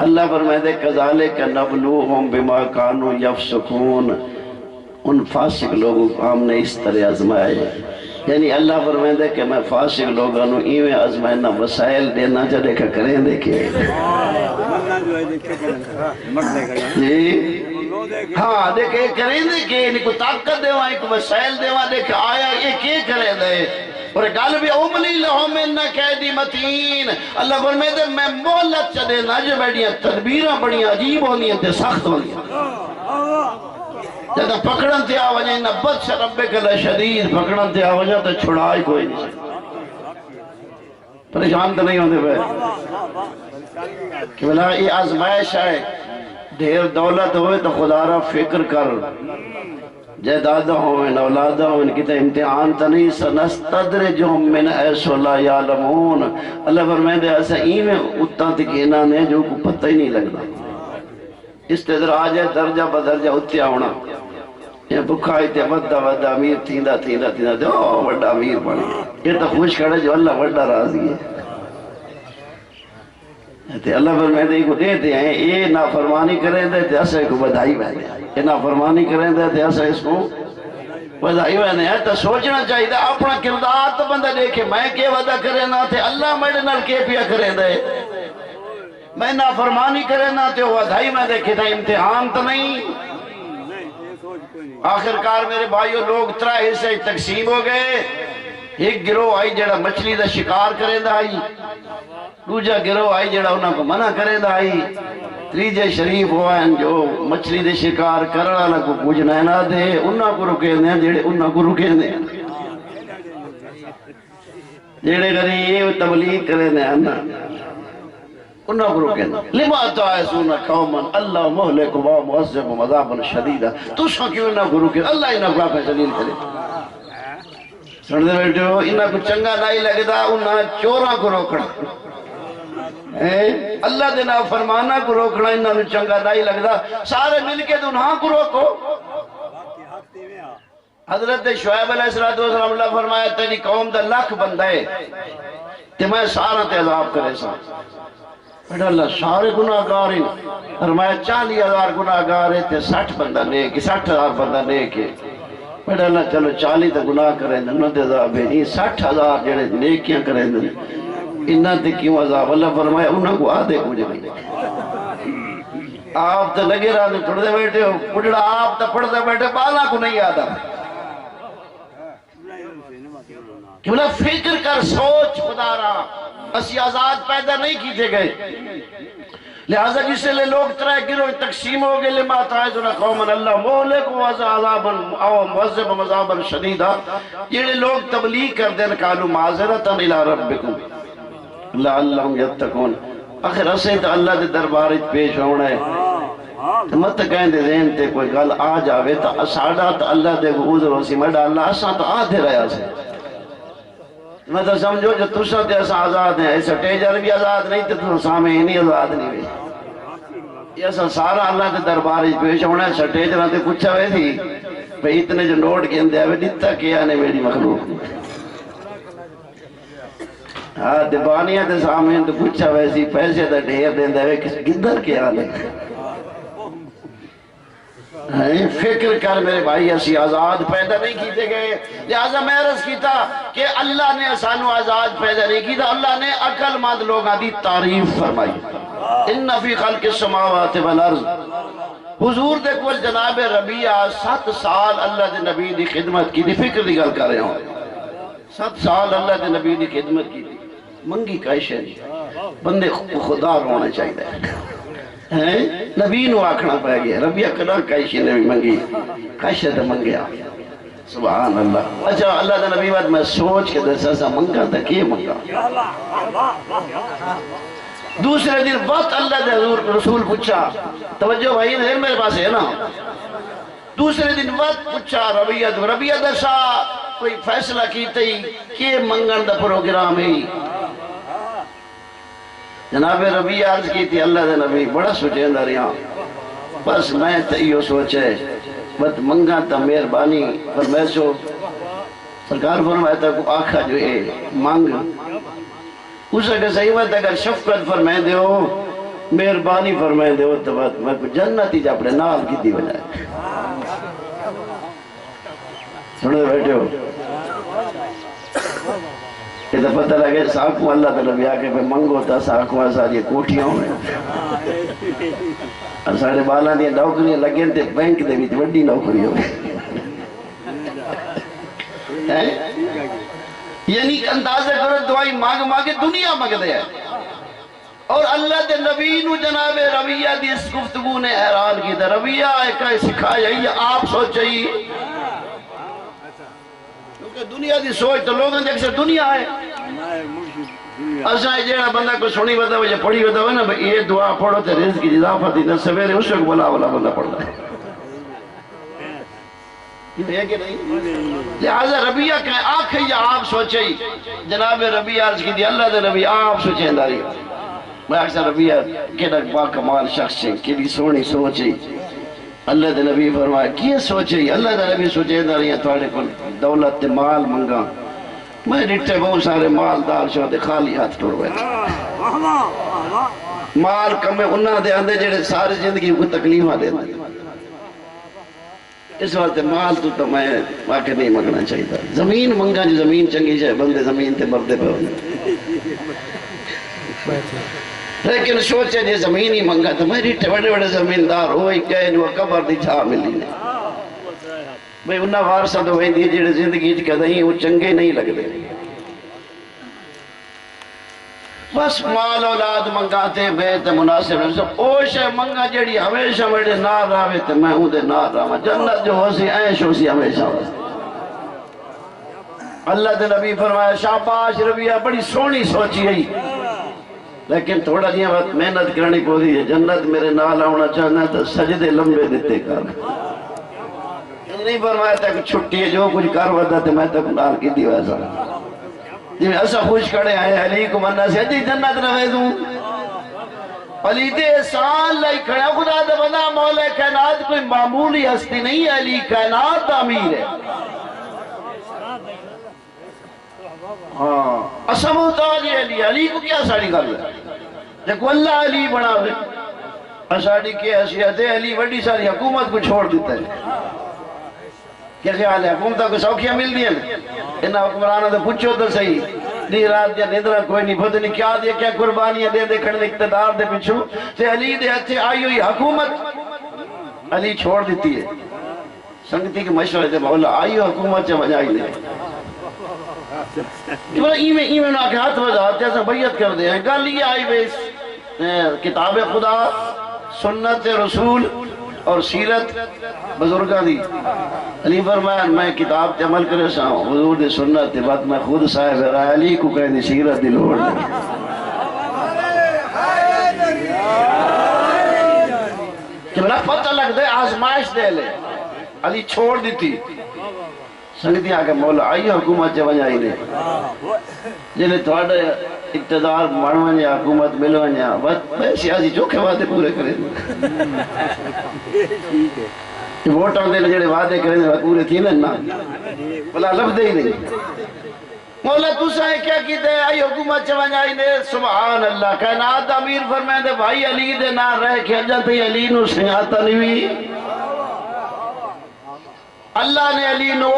اللہ فرمائے دے کذالک نبلوہم بما کانوا یفسقون ان فاسق لوگوں کو ہم نے اس طرح آزمائے یعنی اللہ فرمائے دے کہ میں فاسق لوگوں نے ایویں آزمائنا وسائل دینا چاہ دیکھا کریں دیکھے ہاں دیکھے کریں دیکھے انہیں کو طاقت دے وہاں ایک وسائل دے وہاں دیکھے آیا یہ کیے کریں دے اور گل بھی املی لہم انہ قیدی متین اللہ فرمائے دے میں مولت چا دینا جو بیٹیاں تدبیریں بڑی عجیب ہونی ہیں تے سخت ہونی ہیں جب پکڑن تے آوجہ انہا بد سے ربک اللہ شدید پکڑن تے آوجہ تو چھڑائی کوئی نہیں پریشان تو نہیں ہوتے بھائی کہ بلا یہ آزمائش ہے دیر دولت ہوئے تو خدا را فکر کر جائیدادہ ہوئے اولادہ ہوئے ان کی تو امتحان تا نہیں سنستدرجہم من حیث لا یعلمون اللہ فرمائے دے ایسا ایمیں اتنا تکینہ نے جو کو پتہ ہی نہیں لگنا استدراج ہے درجہ بدرجہ اتیا ہونا یہ بکھائی تے ودہ ودہ امیر تھیندہ تھیندہ تھیندہ تے وڈا امیر بڑی یہ تو خوش کھڑے جو اللہ وڈا راضی ہے تے اللہ فرمائے دے کو دیتے ہیں یہ نافرمانی کریں دے تے اسے کو بدھائی بہنے یہ نافرمانی کریں دے تے اسے اس کو بدھائی بہنے ہے تو سوچنا چاہیے دے اپنا کردار تو بندہ دیکھے میں کے وعدہ کرے نہ تھے اللہ میرے نال کے پیا کرے دے میں نافرمانی کرے نہ تے وعدائی میں دیکھے تھا امتحان تو نہیں آخرکار میرے بھائیو لوگ ترہ حصے تقسیم ہو گئے ایک گروہ آئی جڑا مچھلی دا شکار کرے دا آئی دوجہ گروہ آئی جڑا انہاں کو منع کرے دا آئی تریجے شریف ہوئے جو مچھلی دے شکار کرنا نہ کو کچھ نہ دے انہاں کو رکے دیں جڑے انہاں کو رکے دیں جڑے غریب تبلیغ کرے دیں انہاں کو رکے دیں لما تعیسون قوما اللہ مہلک و معذب و مذابا شدیدہ تو ساں کیوں انہاں کو رکے اللہ انہاں کو آپ جلیل کرے سن دے بیٹھو انہاں کو چنگا نہیں لگتا انہاں چوراں کو روکنا اللہ دے نافرمانا کو روکنا انہاں نوں چنگا نہیں لگدا، سارے مل کے انہاں کو روکو۔ حضرت شعیب علیہ السلام اللہ فرمایا تیری قوم دا لاکھ بندہ ہے تے میں سارا تے عذاب کرے سا۔ بیٹا اللہ سارے گناہگار ہیں، فرمایا 40,000 گناہگار ہے تے 60 بندہ نیک، 60,000 بندہ نیک ہے۔ بیٹا اللہ چلو 40 تے گناہ کریں انہاں تے عذاب ہے، 60,000 جڑے نیکیاں کریں انہاں تے کیوں عذاب؟ اللہ فرمایا انہاں کو آدھے کچھ نہیں۔ آپ تے لگے رہا تے پڑھ دے بیٹھے ہو، پڑھڑا آپ تے پڑھ دے بیٹھے بالا کو نہیں آدھا۔ کیوں نہ فکر کر سوچ خدا رہا، اسی آزاد پیدا نہیں کیتے گئے، لہذا جس لئے لوگ ترائے گروہ تقسیم ہو گئے، لما تعیدنا قومن اللہ مولک و عذابا او معذب مذابا شدیدہ، یہ لوگ تبلیغ کر دیں قالوا معذرتا الى ربکم لعلہم یتقون۔ آخر اسے تو اللہ دے دربارت پیش ہونا ہے، مت کہیں دے ذہن تے کوئی گل آ جاوے تو ساڑھا تو اللہ دے عذر ہو سی مڈا اللہ اساں تو آدھے رہا سے۔ میں تو سمجھو جو تساں تے اساں آزاد ہیں، ایسا ٹیجر بھی آزاد نہیں تے تساں سامعین آزاد نہیں ہوئی۔ یہ اساں سارا اللہ دے دربارت پیش ہونا ہے، سٹیجراں تے پوچھا ہوئے تھی بھئی اتنے جو نوٹ کہندے آوے دیتا کیا نے میری مخلوق۔ ہاں دبانیاں تے سامعین تے پوچھا ہوئے تھی پیسے تے ڈھیر دیندے ہوئے کس گدر کیا لے۔ فکر کر میرے بھائی، اسی آزاد پیدا نہیں کیتے گئے، لہذا میں عرض کیتا کہ اللہ نے سانو آزاد پیدا نہیں کیتا، اللہ نے عقل مند لوگاں دی تعریف فرمائی۔ ان فی خلق السماوات والارض، حضور دے کول جناب ربیہ 7 سال اللہ دے نبی دی خدمت کی دی، فکر دی گل کر رہے ہوں، 7 سال اللہ دے نبی دی خدمت کی دی، منگی کائشہ نہیں، بندے خدا رونا چاہیے نبی نو آکھنا پہ گیا، ربیہ کنا کائشی نے بھی منگی، کائشہ تو منگیا، سبحان اللہ۔ اچھا اللہ دا نبی بات میں سوچ کے دسا سا منگا تھا کیے منگا؟ دوسرے دن وقت اللہ دے حضور رسول پوچھا، توجہ بھائی دیر میرے پاس ہے نا، دوسرے دن وقت پوچھا ربیہ دسا کوئی فیصلہ کیتے ہی کیے منگن دا پروگرام ہے؟ جناب ربیہ عرض کی تھی اللہ دے نبی بڑا سوچیں دا رہا، بس میں تیو سوچے بس منگا تا مہربانی فرمائے سو سرکار فرمایا تھا کو آخا جو ہے مانگ اس اگر صحیح بات اگر شفقت فرمائے دے ہو مہربانی فرمائے دے ہو تو بات میں کو جنتی جا اپنے نال کی دی بجائے سنے بیٹھے ہو یہ تو پتہ لگے ساکھوں اللہ تعالیٰ بھی آکے پہ منگو تا ساکھوں ساری کوٹیاں ہوئے اور سارے بالا دیا نوکریاں لگیں تے بینک دے بھی وڈی نوکری ہوئے یعنی اندازہ کرو دعائی مانگ مانگے دنیا مانگ دے اور اللہ دے نبی نو جناب ربیہ دی اس گفتگو نے حیران کی تھا ربیہ ایک سکھایا یہ آپ سوچئی کیونکہ دنیا دی سوچ تو لوگوں نے اکثر دنیا ہے ایسا ہے جیڑا بندہ کو سنی بتا ہو یا پڑھی بتا ہو نا یہ دعا پڑھو تے رزق کی اضافت ہی نہ سویرے اس وقت بلا بندہ پڑھتا ہے یہ کہ نہیں لہذا ربیہ کہیں آنکھ یا آپ سوچئی جناب ربیہ عرض کی دی اللہ دے نبی آپ سوچیں داری میں اکثر ربیہ کہنا با کمال شخص ہے کہ سونی سوچئی اللہ دے نبی فرمایا کیا سوچئی اللہ دے نبی سوچیں داری تھوڑے کو دولت تے مال منگا میں ڈٹھے بہت سارے مالدار شہدے خالی ہاتھ ٹور بیٹھے مال کمیں انہاں دے اندے جڑے سارے زندگی کو تکلیفہ دے دے اس وقت مال تو میں واقع نہیں منگنا چاہیے تھا زمین منگا جو زمین چنگی جائے بندے زمین تے مردے پہ ہونے لیکن سوچے جی زمین ہی منگا تو میں ریٹھے بڑے بڑے زمیندار ہوئی کہے جو قبر دی چھا ملی نے بھئی انہاں وارثہ تو ہوئی دی جڑے زندگی کہتا ہی وہ چنگے نہیں لگ دے بس مال اولاد منگاتے بیت مناسب اوشے منگا جڑی ہمیشہ میرے نار راوے تے میں ہوں دے نار راوے جنت جو ہو سی عیش ہو سی ہمیشہ ہو اللہ دے نبی فرمایا شاباش ربیہ بڑی سونی سوچی ہے لیکن تھوڑا دیا بات محنت کرنی کو دی ہے جنت میرے نال آنا چاہنا تو سجدے لمبے دیتے کر نہیں فرمایا تھا کہ چھٹی ہے جو کچھ کر ودا تے میں تک نال کی دیو ایسا جی ایسا خوش کھڑے آئے علیکم اللہ سے جی جنت روے دوں علی دے احسان لائی کھڑا خدا دے بنا مولا کائنات کوئی معمولی ہستی نہیں ہے، علی کائنات دا امیر ہے۔ ہاں اسم تاج علی، علی کو کیا ساڑی کر لے دیکھو اللہ علی بنا ہوئے اساڑی کی حیثیت ہے، علی وڈی ساری حکومت کو چھوڑ دیتا ہے۔ کیا خیال ہے حکومتہ کو سوکھیاں مل دیا نا انہا حکمرانہ دے پوچھو تو صحیح نہیں رات دیا ندرہ کوئی نہیں پتہ نہیں کیا دیا کیا قربانیاں دے دے کھڑنے اقتدار دے پچھو سے علی دے ہتھے آئی ہوئی حکومت علی چھوڑ دیتی ہے۔ سنگتی کے مشورے دے مولا آئی ہوئی حکومت سے بجائی دے ایمیں نہ کہ ہاتھ وزاد جیسا بیعت کر دے ہیں گل یہ آئی بیس کتاب خدا سنت رسول اور سیرت بزرگاں دی علی فرمایا میں کتاب تے عمل کرے سا ہوں حضور دی سنت تے بعد میں خود صاحب رائے علی کو کہہ دی سیرت دی لوڑ دے کہ میرا پتہ لگ دے آزمائش دے لے علی چھوڑ دیتی سنگتی آگے مولا آئی حکومت جب آئی نے جنہیں توڑا اقتدار مانوانیا حکومت ملوانیا بس سیاسی چوکھے وعدے پورے کریں ووٹاں دے جڑے وعدے کریں پورے تھی نا بلا لفظ دے ہی نہیں مولا تو سائے کیا کی دے آئی حکومت جب آئی نے سبحان اللہ کائنات امیر فرمائے دے بھائی علی دے نہ رہ کے جاتے علی نو سیاتا نہیں ہوئی اللہ نے علی نو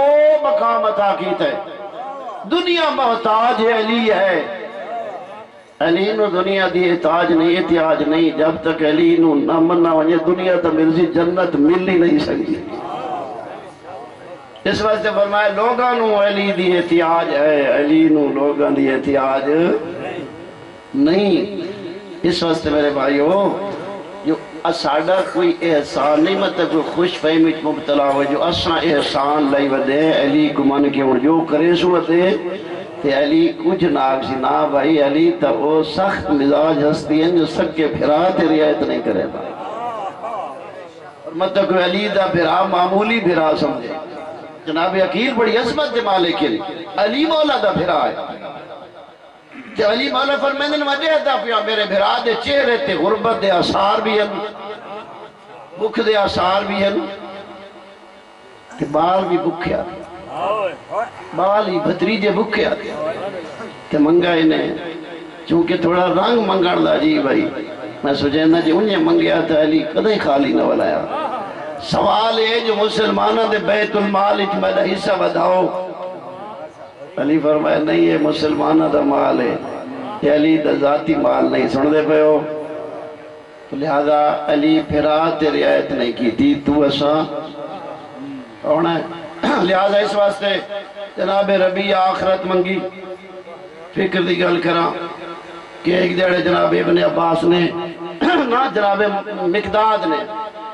مقام عطا کیتا ہے دنیا محتاج ہے علی ہے علی نو دنیا دی احتاج نہیں احتیاج نہیں جب تک علی نو نہ مننا ونجے دنیا تا مرضی جنت مل ہی نہیں سکتی اس واسطے فرمایا لوگاں نو علی دی احتیاج ہے علی نو لوگاں دی احتیاج نہیں اس واسطے میرے بھائیو جو اساڑا کوئی احسان نہیں مطلب کوئی خوش فہمی مبتلا ہوئے جو اساں احسان لائی ودے علی کو من کے اور جو کرے سو ودے تے علی کچھ ناک سی نا بھائی علی تا وہ سخت مزاج ہستی ہیں جو سکے پھرا تے رعایت نہیں کرے دا اور مطلب کوئی علی دا پھرا معمولی پھرا سمجھے جناب عقیل بڑی عظمت دے مالک کے لیے علی مولا دا پھرا ہے کہ علی مولا فرمیدن وجہ دا پیا میرے بھرا دے چہرے تے غربت دے آثار بھی ہیں بکھ دے آثار بھی ہیں کہ بال بھی بکھیا بال ہی بھتریجے بکھیا کہ منگا انہیں چونکہ تھوڑا رنگ منگڑ دا جی بھائی میں سوچے نا جی انہیں منگیا تھا علی کدھیں خالی نہ ولایا سوال ہے جو مسلمانہ دے بیت المال اجمدہ حصہ بدھاؤ علی فرمایا نہیں یہ مسلمانہ دا مال ہے یہ علی دا ذاتی مال نہیں سن دے پہ ہو تو لہذا علی پھرا تے رعایت نہیں کی تھی تو ایسا ہونا ہے لہذا اس واسطے جناب ربی آخرت منگی فکر دی گل کرا کہ ایک دیڑے جناب ابن عباس نے نا جناب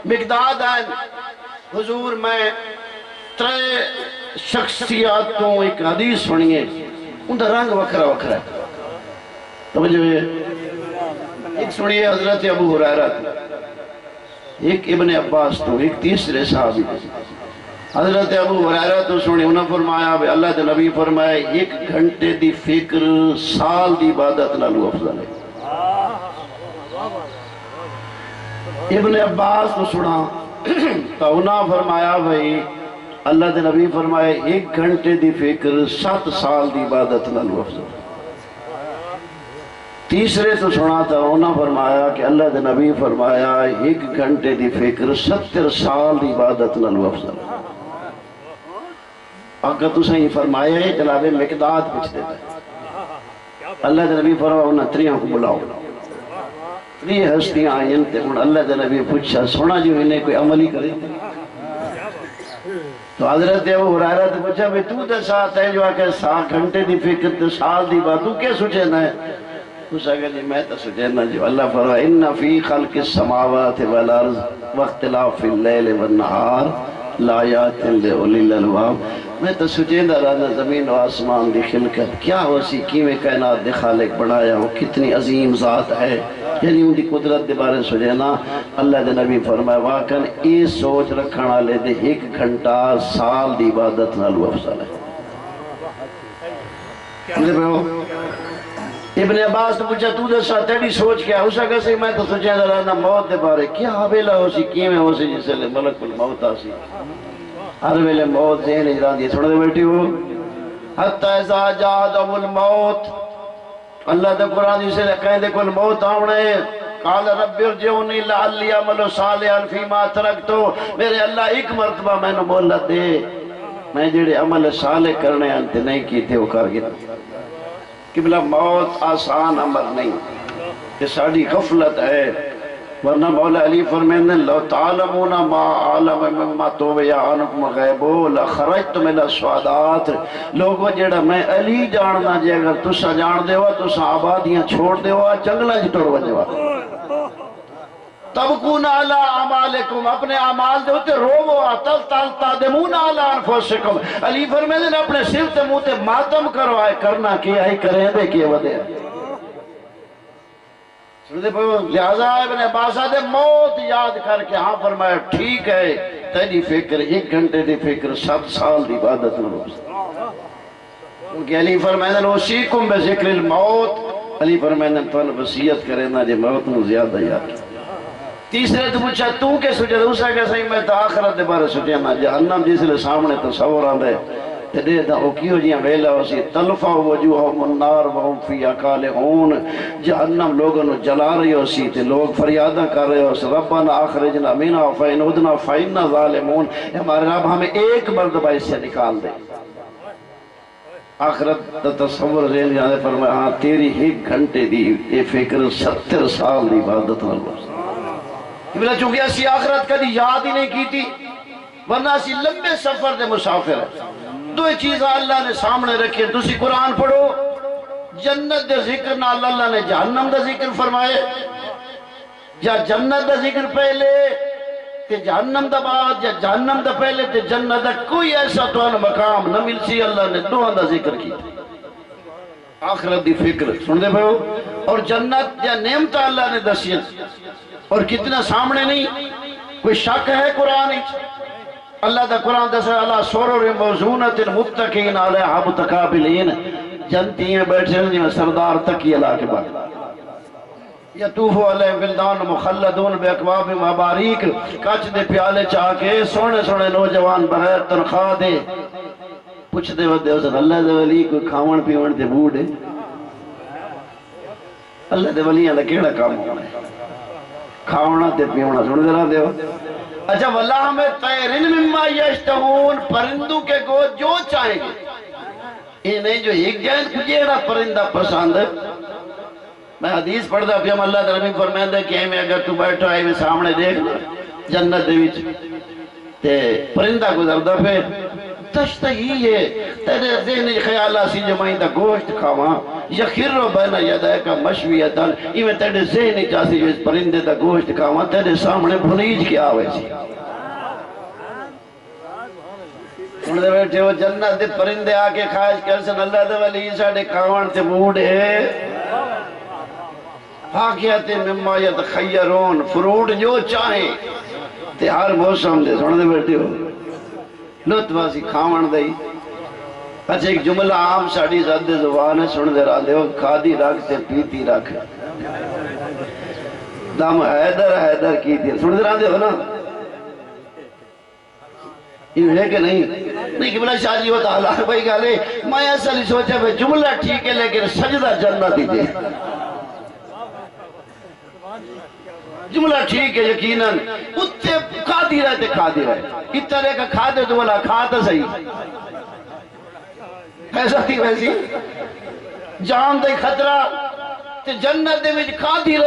مقداد آئے حضور میں ترے شخصیاتوں ایک حدیث سنیے ان کا رنگ وکھرا وکھرا ہے توجہ ہے ایک سنیے حضرت ابو ہریرہ ایک ابن عباس تو ایک تیسرے صحابی حضرت ابو ہریرہ تو سنیے انہوں نے فرمایا اللہ کے نبی فرمایا 1 گھنٹے دی فکر سال دی عبادت نالو افضل ہے ابن عباس تو سنا تو انہوں نے فرمایا بھائی اللہ دے نبی فرمائے 1 گھنٹے دی فکر 7 سال دی عبادت نالو افضل تیسرے تو سنا تھا انہوں فرمایا کہ اللہ دے نبی فرمایا 1 گھنٹے دی فکر 70 سال دی عبادت نالو افضل اگر تو صحیح فرمایا ہے جناب مقداد پوچھ دیتا ہے اللہ دے نبی فرمایا انہوں تریوں کو بلاؤ 3 ہستیاں آئین تے اللہ دے نبی پوچھا سونا جو انہیں کوئی عملی کرے تو حضرت ابو ہریرہ تو پوچھا بھی تو دے ساتھ ہے جو آکے 7 گھنٹے دی فکر تے سال دی بات تو کیا سوچے نہ ہے اس آگے جی میں تو سوچے نہ جو اللہ فرمائے ان فی خلق السماوات والارض واختلاف اللیل والنہار لآیات لأولی الالباب میں تو سوچے نہ رہا زمین و آسمان دی خلقت کیا ہو سی کیویں کائنات دے خالق بنایا ہو کتنی عظیم ذات ہے یعنی ان دی قدرت دے بارے سوچے نا اللہ دے نبی فرمائے واقعاً یہ سوچ رکھنا لے دے 1 گھنٹہ سال دی عبادت نالو افضل ہے ابن عباس تو پوچھا تو دسا تیری سوچ کیا ہو سکا سی؟ میں تو سوچا ذرا موت دے بارے کیا ویلا ہو سی کیویں ہو سی جس لے ملک الموت آ سی ہر ویلے موت ذہن اجران دی سن دے بیٹھی ہو حتی اذا جاء الموت اللہ دے قرآن جسے کہیں دے کل موت آونے قال رب ارجعونی لعلی عمل صالحا فیما ترکتو میرے اللہ ایک مرتبہ میں نے مہلت دے میں جڑے عمل صالح کرنے انت نہیں کی تھے وہ کر گیا قبلہ موت آسان عمل نہیں یہ ساڑی غفلت ہے ورنہ مولا علی فرمیندن لو تعلمون ما عالم مما توبیا عنکم غیبو لخرجتم الى السوادات لوگو جیڑا میں علی جاننا جے اگر تسا جان دے ہوا تسا آبادیاں چھوڑ دے ہوا جنگلہ جٹوڑ وجہ ہوا تبکون علی اعمالکم اپنے اعمال دے ہوتے روو تل تل تادمون علی انفسکم علی فرمیندن اپنے سر تے منہ تے ماتم کرو آئے کرنا کیا ہی کریں دے کیا ودے لہذا ابن عباس دے موت یاد کر کے ہاں فرمایا ٹھیک ہے تیری فکر 1 گھنٹے دی فکر 7 سال دی عبادت میں روز کیونکہ علی فرمائدن اوصیکم بذکر الموت علی فرمائدن تو وصیت کرے نا جے موت نو زیادہ یاد تیسرے تو پوچھا تو کے سوچے دوسرا کہ صحیح میں تو آخرت دے بارے سوچے نا جہنم جس لئے سامنے تصور آندے تے دے دا او کیوں جیاں ویلا ہو سی تلفا وجوہم النار وہم فی اکالہون جہنم لوگوں نو جلا رہی ہو سی تے لوگ فریادہ کر رہے ہو سی ربنا آخرجنا منا فین ادنا فیننا ظالمون ہمارے رب ہمیں ایک مرتبہ اس سے نکال دے آخرت تصور ذہن جانے فرمایا ہاں تیری 1 گھنٹے دی یہ فکر 70 سال دی عبادت اللہ بلا چونکہ اسی آخرت کا دی یاد ہی نہیں کی تھی ورنہ اسی لمبے سفر دے مسافر ہے دو چیزیں اللہ نے سامنے رکھے تسی قرآن پڑھو جنت دے ذکر نہ اللہ نے جہنم دا ذکر فرمائے یا جنت دا ذکر پہلے تے جہنم دا بعد یا جہنم دا پہلے تے جنت دا کوئی ایسا تو مقام نہ مل سی اللہ نے دو دا ذکر کی آخرت دی فکر سن دے بھائیو اور جنت یا نعمت اللہ نے دسیا اور کتنا سامنے نہیں کوئی شک ہے قرآن اللہ دا قرآن دسے اللہ سورر موزونت متقین علیہ متقابلین جنتی ہیں بیٹھے ہیں سردار تکی اللہ کے بعد یتوفو علیہ ولدان مخلدون بے اکواب مباریک کچھ دے پیالے چاہ کے سونے سونے نوجوان بغیر تنخواہ دے پوچھ دے ودے اسے اللہ دے ولی کوئی کھاون پیون دے بوڑے اللہ دے ولیاں دا کیڑا کام ہونا ہے کھاونا تے پیونا سن دے رہا دے ہو اچھا واللہ ہمیں طیرن مما یشتہون پرندوں کے گوشت جو چاہیں گے یہ نہیں جو ایک جائیں کجیڑا پرندہ پسند ہے میں حدیث پڑھتا پھر ہم اللہ تعالیٰ فرمائندہ کہ ہمیں اگر تو بیٹھو آئے میں سامنے دیکھ جنت دے وچ تے پرندہ گزردہ پھر تشتہی ہے تیرے ذہن خیالہ سی جمعین دا گوشت کھاواں یخر بین یدائے کا مشویتاً ایویں تیرے ذہن چاہتی جو اس پرندے دا گوشت کھاواں تیرے سامنے بھنیج کیا ہوئے سی انہوں نے بیٹھے ہو جنت دے پرندے آکے خواہش کرسن اللہ دے ولی ساڑے کھاوان تے موڑے حاکیت مما یتخیرون فروٹ جو چاہیں تے ہر موسم دے سن دے بیٹھے ہو لطفاسی کھاون دائی اچھا ایک جملہ عام ساڑی زد زبان ہے سن دے رہا دے ہو کھادی رکھ تے پیتی رکھ دم حیدر حیدر کی تھی سن دے رہا دے ہو نا یہ ہے کہ نہیں کہ بلا شاہ جی و تعالیٰ بھائی کہا لے میں ایسا نہیں سوچا بھائی جملہ ٹھیک ہے لیکن سجدہ جنت ہی دے جملہ ٹھیک ہے یقیناً اتنے کھادی رہتے کھادی رہتے اس طرح کا کھادے تو بلا کھاتا صحیح ایسا تھی ویسی جان دے خطرہ تے جنت دے وچ کھادی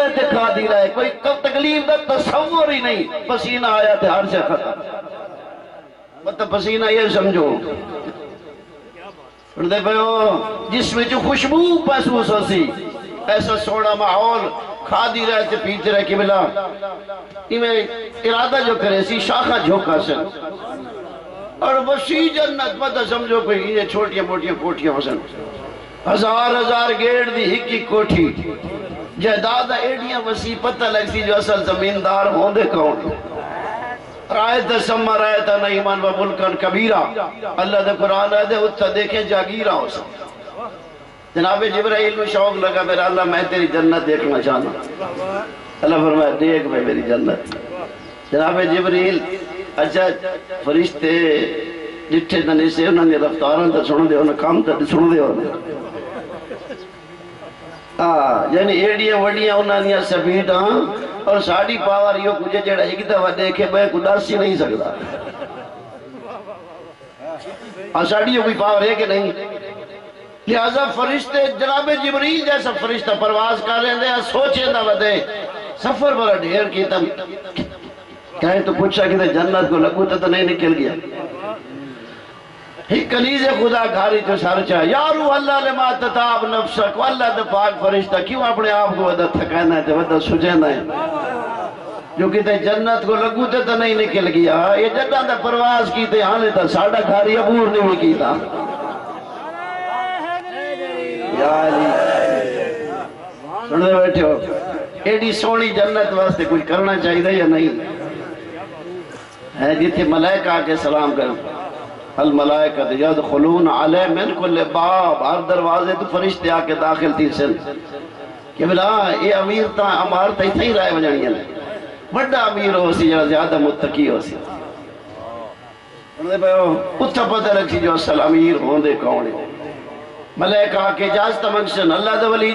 رہے کوئی تکلیف دا تصور ہی نہیں پسینہ آیا تے ہر سے ختم مطلب پسینہ یہ سمجھو دے جس میں جو خوشبو محسوس ہو سی ایسا سوڑا ماحول کھادی رہتے پیتے رہے کہ بلا ارادہ جو کرے سی شاخہ جھوکا سے اور وسیع جنت پتہ سمجھو کوئی یہ چھوٹیاں موٹیاں کوٹیاں حسن ہزار گیڑ دی ہکی کوٹھی جہدادہ ایڈیاں وسیع پتہ لگتی جو اصل زمیندار ہوں دے کون رائت سمہ رائتا نعیمان و ملکن کبیرہ اللہ دے قرآن ہے دے اتھا دیکھیں جاگیرہ ہو سکتا جناب جبرائیل کو شوق لگا میرا اللہ میں تیری جنت دیکھنا چاہنا. اللہ فرمایا دیکھ میں میری جنت. جناب جبرائیل اچھا فرشتے جتھے دنے سے انہوں نے رفتاراں تے سن دے انہوں کام تے سن دے یعنی ایڈیاں وڈیاں انہوں نے سپیڈاں اور ساڑی پاور یہ کچھ جڑا ایک دفعہ دیکھے میں کوئی دس ہی نہیں سکتا. اور ساڑی کوئی پاور ہے کہ نہیں. لہذا فرشتے جناب جبریل جیسا فرشتہ پرواز کر رہے ہیں سوچے نہ ودے سفر بڑا ڈھیر کی تم کہیں تو پوچھا کہ جنت کو لگو تو نہیں نکل گیا. ہی کنیز خدا گھاری تو سر چاہ یارو اللہ لما تتاب نفسک واللہ دے پاک فرشتہ کیوں اپنے آپ کو ودہ تھکانا ہے ودہ سجینا ہے جو کہتے جنت کو لگو تو نہیں نکل گیا. یہ جنت دے پرواز کی تے آنے تا ساڑھا گھاری عبور نہیں کی تا. یا علی سننے بیٹھے ہو ایڈی سونی جنت واسطے کچھ کرنا چاہیے یا نہیں ہے جتھے ملائکہ آکے سلام کریں. الملائکہ یدخلون علیہ من کل باب ہر دروازے تو فرشتے آکے داخل تھی سن کہ بلا یہ امیر تا امار تا ہی رائے بجانیاں بڑا امیر ہو سی یا زیادہ متقی ہو سی اتھا پتہ لگ سی جو اصل امیر ہوندے کون ہے. ملائکہ آکے اجازت منگسن اللہ دے ولی